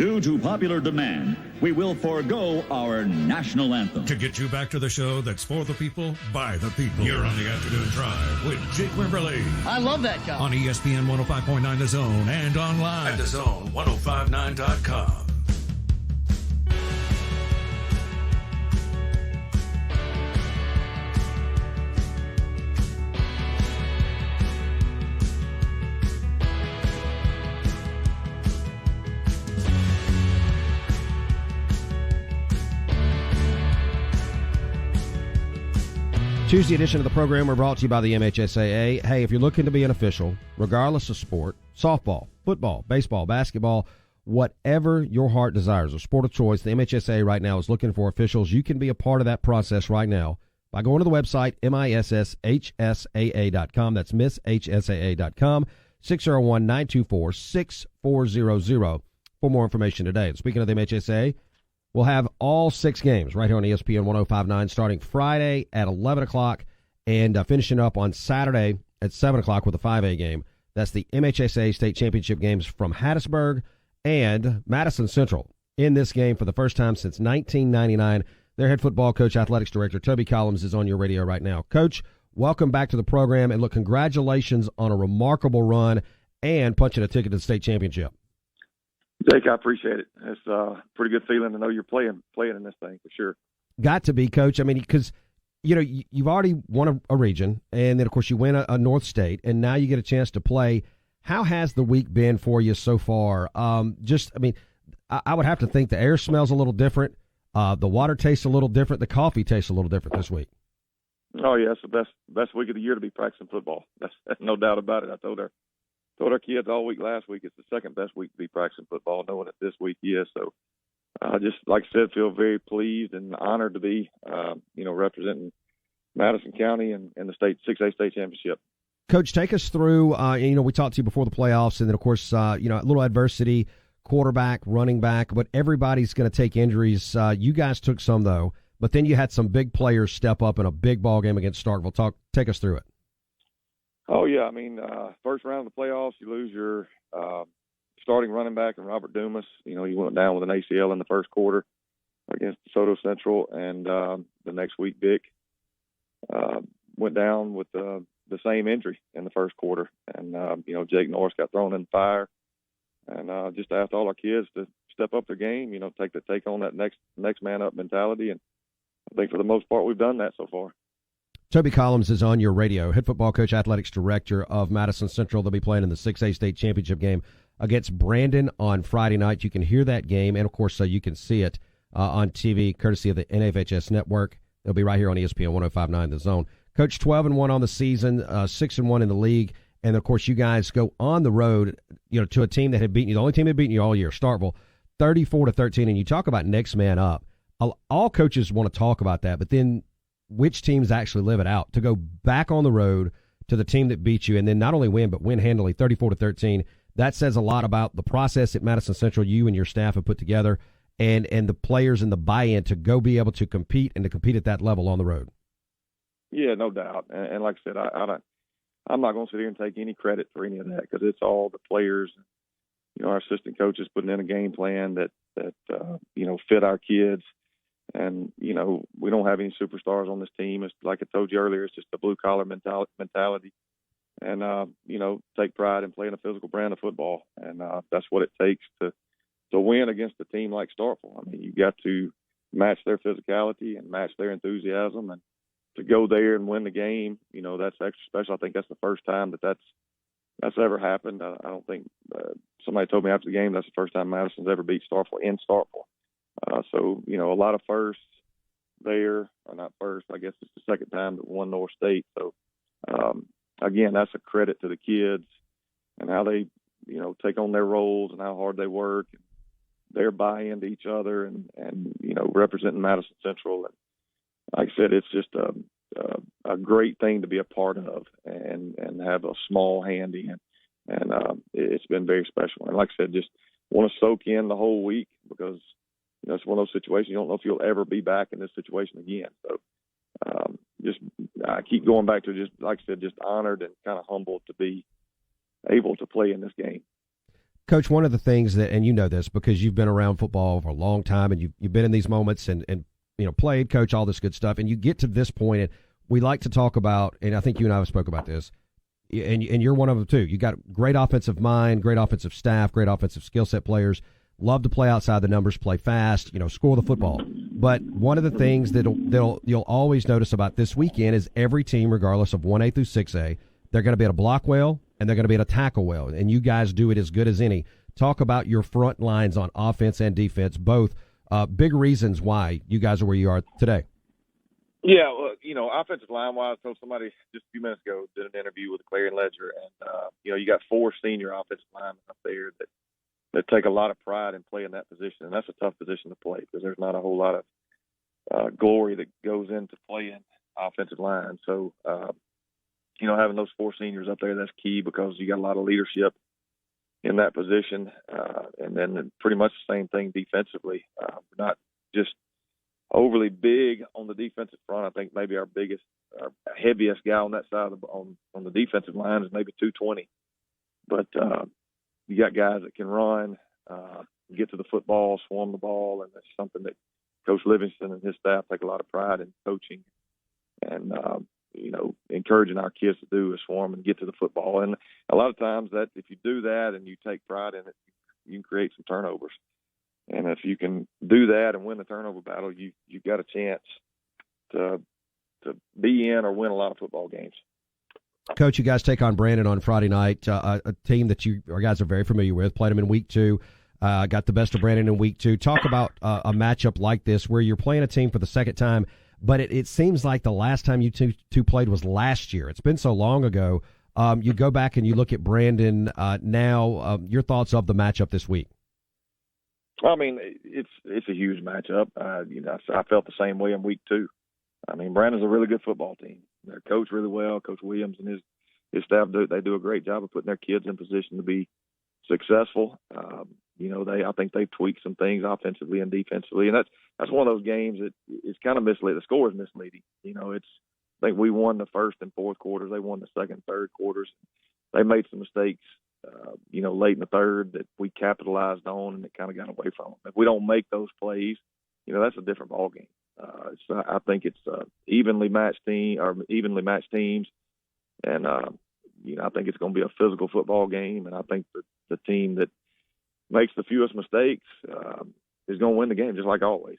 Due to popular demand, we will forego our national anthem. To get you back to the show that's for the people, by the people. You're on the Afternoon Drive with Jake Wimberly. I love that guy. On ESPN 105.9 The Zone and online at thezone1059.com. Tuesday edition of the program, we're brought to you by the MHSAA. Hey, if you're looking to be an official, regardless of sport, softball, football, baseball, basketball, whatever your heart desires, a sport of choice, the MHSAA right now is looking for officials. You can be a part of that process right now by going to the website, MISSHSAA.com. That's MissHSAA.com, 601-924-6400 for more information today. And speaking of the MHSAA, we'll have all 6 games right here on ESPN 105.9 starting Friday at 11 o'clock and finishing up on Saturday at 7 o'clock with a 5A game. That's the MHSA State Championship games from Hattiesburg and Madison Central. In this game for the first time since 1999, their head football coach, athletics director, Toby Collums, is on your radio right now. Coach, welcome back to the program, and look, congratulations on a remarkable run and punching a ticket to the state championship. Jake, I appreciate it. It's a pretty good feeling to know you're playing in this thing for sure. Got to be, Coach. I mean, because, you know, you've already won a region, and then, of course, you win a North State, and now you get a chance to play. How has the week been for you so far? I would have to think the air smells a little different. The water tastes a little different. The coffee tastes a little different this week. Oh, yeah, it's the best week of the year to be practicing football. That's no doubt about it. I told our kids all week last week it's the second best week to be practicing football, knowing that this week is. So I just, like I said, feel very pleased and honored to be, representing Madison County and the 6A state championship. Coach, take us through, we talked to you before the playoffs, and then, of course, a little adversity, quarterback, running back, but everybody's going to take injuries. You guys took some, though, but then you had some big players step up in a big ball game against Starkville. Take us through it. Oh, yeah. I mean, first round of the playoffs, you lose your starting running back and Robert Dumas. You know, he went down with an ACL in the first quarter against DeSoto Central. And the next week, Vic went down with the same injury in the first quarter. And, Jake Norris got thrown in the fire. And just asked all our kids to step up their game, take on that next man up mentality. And I think for the most part, we've done that so far. Toby Collums is on your radio, head football coach, athletics director of Madison Central. They'll be playing in the 6A state championship game against Brandon on Friday night. You can hear that game, and, of course, you can see it on TV, courtesy of the NFHS Network. They'll be right here on ESPN 105.9 The Zone. Coach, 12-1 on the season, 6-1 in the league, and, of course, you guys go on the road, to a team that had beaten you, the only team that had beaten you all year, Starkville, 34-13, and you talk about next man up. All coaches want to talk about that, but then which teams actually live it out to go back on the road to the team that beat you and then not only win, but win handily 34-13. That says a lot about the process that Madison Central, you and your staff have put together and the players and the buy-in to go be able to compete and to compete at that level on the road. Yeah, no doubt. And like I said, I'm not going to sit here and take any credit for any of that because it's all the players, our assistant coaches putting in a game plan that fit our kids. And, we don't have any superstars on this team. It's like I told you earlier, it's just a blue-collar mentality. And, take pride in playing a physical brand of football. And that's what it takes to win against a team like Starkville. I mean, you got to match their physicality and match their enthusiasm. And to go there and win the game, that's extra special. I think that's the first time that's ever happened. I don't think somebody told me after the game that's the first time Madison's ever beat Starkville in Starkville. So, a lot of firsts there, or not first, I guess it's the second time that won North State. So, again, that's a credit to the kids and how they, take on their roles and how hard they work, and their buy-in to each other and representing Madison Central. And like I said, it's just a great thing to be a part of and have a small hand in. And it's been very special. And like I said, just want to soak in the whole week because it's one of those situations you don't know if you'll ever be back in this situation again. So I keep going back to just, like I said, just honored and kind of humbled to be able to play in this game. Coach, one of the things that, and you know this because you've been around football for a long time and you've been in these moments and played, coach, all this good stuff, and you get to this point, and we like to talk about, and I think you and I have spoke about this, and you're one of them too. You got great offensive mind, great offensive staff, great offensive skill set players, love to play outside the numbers, play fast, score the football. But one of the things that you'll always notice about this weekend is every team, regardless of 1A through 6A, they're going to be at a block well and they're going to be at a tackle well, and you guys do it as good as any. Talk about your front lines on offense and defense, both big reasons why you guys are where you are today. Yeah, well, offensive line-wise, I told somebody just a few minutes ago, did an interview with Clarion Ledger, and, you got 4 senior offensive linemen up there that take a lot of pride in playing that position, and that's a tough position to play because there's not a whole lot of glory that goes into playing offensive line. So, having those 4 seniors up there, that's key because you got a lot of leadership in that position. And then pretty much the same thing defensively. Not just overly big on the defensive front. I think maybe our heaviest guy on that side on the defensive line is maybe 220. But you got guys that can run, get to the football, swarm the ball, and that's something that Coach Livingston and his staff take a lot of pride in coaching and, encouraging our kids to do is swarm and get to the football. And a lot of times that if you do that and you take pride in it, you can create some turnovers. And if you can do that and win the turnover battle, you've got a chance to be in or win a lot of football games. Coach, you guys take on Brandon on Friday night, a team that you guys are very familiar with, played them in week 2, got the best of Brandon in week 2. Talk about a matchup like this where you're playing a team for the second time, but it seems like the last time you two played was last year. It's been so long ago. You go back and you look at Brandon now. Your thoughts of the matchup this week? I mean, it's a huge matchup. I felt the same way in week 2. I mean, Brandon's a really good football team. They're coached really well. Coach Williams and his staff do a great job of putting their kids in position to be successful. I think they've tweaked some things offensively and defensively, and that's one of those games that is kind of misleading. The score is misleading. I think we won the first and fourth quarters. They won the second, third quarters. They made some mistakes, late in the third that we capitalized on, and it kind of got away from them. If we don't make those plays, that's a different ball game. I think it's evenly matched teams, and I think it's going to be a physical football game. And I think the team that makes the fewest mistakes is going to win the game, just like always.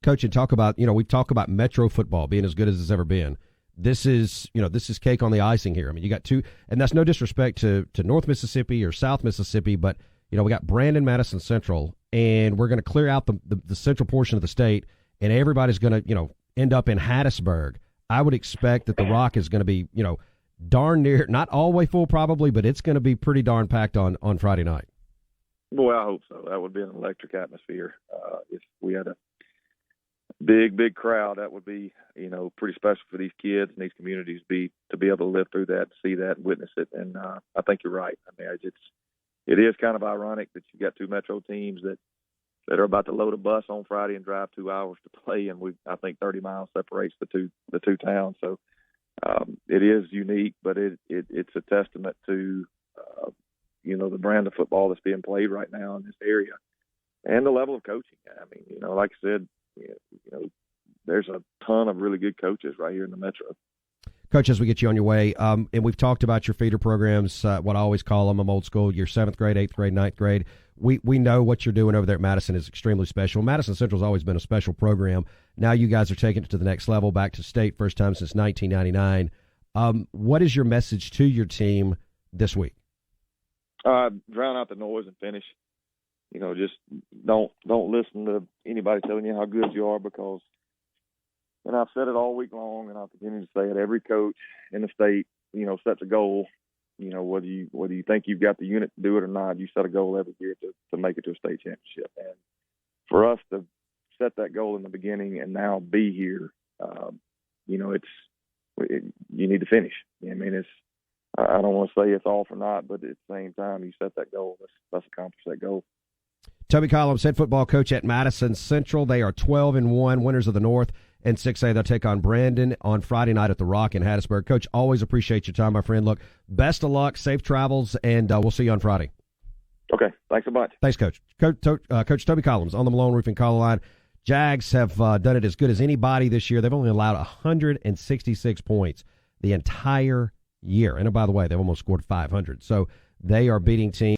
Coach, and talk about we talk about Metro football being as good as it's ever been. This is cake on the icing here. I mean, you got 2, and that's no disrespect to North Mississippi or South Mississippi, but we got Brandon, Madison Central, and we're going to clear out the central portion of the state. And everybody's going to, end up in Hattiesburg. I would expect that the Rock is going to be, darn near, not all the way full probably, but it's going to be pretty darn packed on Friday night. Boy, I hope so. That would be an electric atmosphere. If we had a big crowd, that would be, pretty special for these kids and these communities to be able to live through that, see that, and witness it. And I think you're right. I mean, it is kind of ironic that you got 2 Metro teams that are about to load a bus on Friday and drive 2 hours to play, and I think 30 miles separates the two towns. So it is unique, but it's a testament to the brand of football that's being played right now in this area, and the level of coaching. I mean, like I said, there's a ton of really good coaches right here in the Metro. Coach, as we get you on your way, and we've talked about your feeder programs, what I always call them, I'm old school, your 7th grade, 8th grade, 9th grade. We know what you're doing over there at Madison is extremely special. Madison Central's always been a special program. Now you guys are taking it to the next level, back to state, first time since 1999. What is your message to your team this week? Drown out the noise and finish. Just don't listen to anybody telling you how good you are, because, and I've said it all week long, and I'll continue to say it, every coach in the state, sets a goal. Whether you think you've got the unit to do it or not, you set a goal every year to make it to a state championship. And for us to set that goal in the beginning and now be here, you need to finish. I mean, I don't want to say it's all for naught, but at the same time, you set that goal. Let's accomplish that goal. Toby Collums, head football coach at Madison Central. They are 12-1, winners of the North. And 6A, they'll take on Brandon on Friday night at the Rock in Hattiesburg. Coach, always appreciate your time, my friend. Look, best of luck, safe travels, and we'll see you on Friday. Okay, thanks a bunch. Thanks, Coach. Coach Toby Collums on the Malone Roofing call line. Jags have done it as good as anybody this year. They've only allowed 166 points the entire year. And by the way, they've almost scored 500. So they are beating teams.